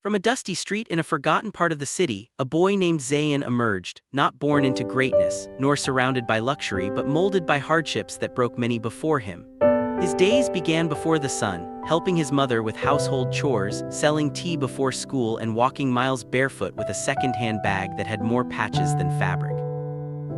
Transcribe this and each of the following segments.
From a dusty street in a forgotten part of the city, a boy named Zayan emerged, not born into greatness, nor surrounded by luxury but molded by hardships that broke many before him. His days began before the sun, helping his mother with household chores, selling tea before school and walking miles barefoot with a second-hand bag that had more patches than fabric.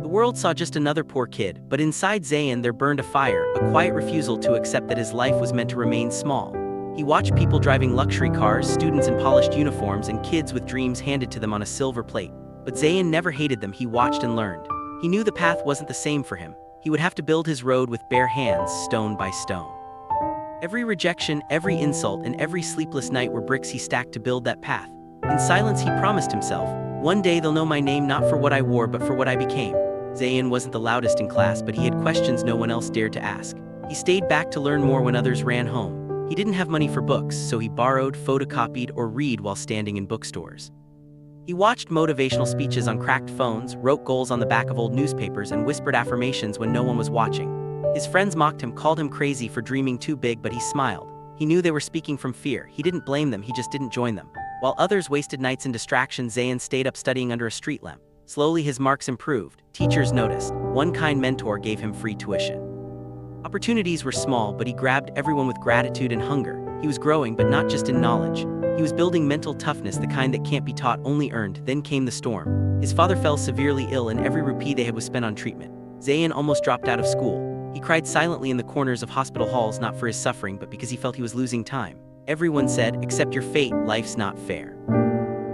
The world saw just another poor kid, but inside Zayan there burned a fire, a quiet refusal to accept that his life was meant to remain small. He watched people driving luxury cars, students in polished uniforms, and kids with dreams handed to them on a silver plate. But Zayan never hated them. He watched and learned. He knew the path wasn't the same for him. He would have to build his road with bare hands, stone by stone. Every rejection, every insult, and every sleepless night were bricks he stacked to build that path. In silence he promised himself, "One day they'll know my name not for what I wore but for what I became." Zayan wasn't the loudest in class, but he had questions no one else dared to ask. He stayed back to learn more when others ran home. He didn't have money for books, so he borrowed, photocopied, or read while standing in bookstores. He watched motivational speeches on cracked phones, wrote goals on the back of old newspapers, and whispered affirmations when no one was watching. His friends mocked him, called him crazy for dreaming too big, but he smiled. He knew they were speaking from fear. He didn't blame them, he just didn't join them. While others wasted nights in distraction, Zayan stayed up studying under a street lamp. Slowly his marks improved. Teachers noticed. One kind mentor gave him free tuition. Opportunities were small, but he grabbed everyone with gratitude and hunger. He was growing, but not just in knowledge. He was building mental toughness, the kind that can't be taught, only earned. Then came the storm. His father fell severely ill, and every rupee they had was spent on treatment. Zayan almost dropped out of school. He cried silently in the corners of hospital halls, not for his suffering, but because he felt he was losing time. Everyone said, "Accept your fate, life's not fair."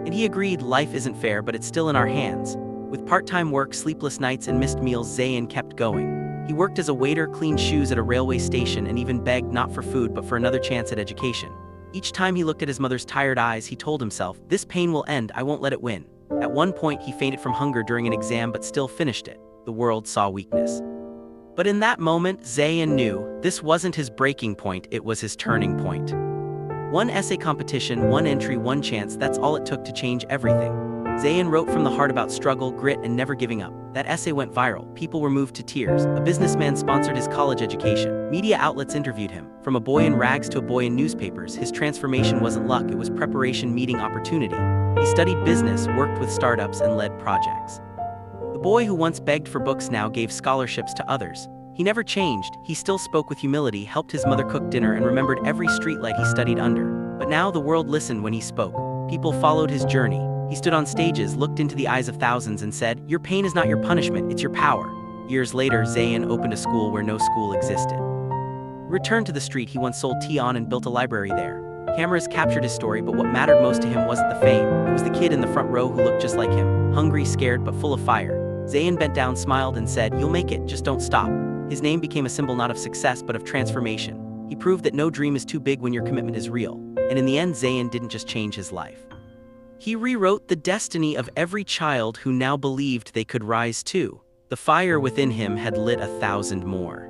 And he agreed, life isn't fair, but it's still in our hands. With part-time work, sleepless nights, and missed meals, Zayan kept going. He worked as a waiter, cleaned shoes at a railway station, and even begged not for food but for another chance at education. Each time he looked at his mother's tired eyes, he told himself, "This pain will end, I won't let it win." At one point he fainted from hunger during an exam but still finished it. The world saw weakness. But in that moment, Zayan knew this wasn't his breaking point, it was his turning point. One essay competition, one entry, one chance, that's all it took to change everything. Zayan wrote from the heart about struggle, grit, and never giving up. That essay went viral. People were moved to tears. A businessman sponsored his college education. Media outlets interviewed him. From a boy in rags to a boy in newspapers, his transformation wasn't luck, it was preparation meeting opportunity. He studied business, worked with startups, and led projects. The boy who once begged for books now gave scholarships to others. He never changed. He still spoke with humility, helped his mother cook dinner, and remembered every streetlight he studied under. But now the world listened when he spoke. People followed his journey. He stood on stages, looked into the eyes of thousands, and said, "Your pain is not your punishment, it's your power." Years later, Zayan opened a school where no school existed. He returned to the street he once sold tea on and built a library there. Cameras captured his story, but what mattered most to him wasn't the fame. It was the kid in the front row who looked just like him, hungry, scared, but full of fire. Zayan bent down, smiled, and said, "You'll make it, just don't stop." His name became a symbol not of success, but of transformation. He proved that no dream is too big when your commitment is real. And in the end, Zayan didn't just change his life. He rewrote the destiny of every child who now believed they could rise too. The fire within him had lit 1,000 more.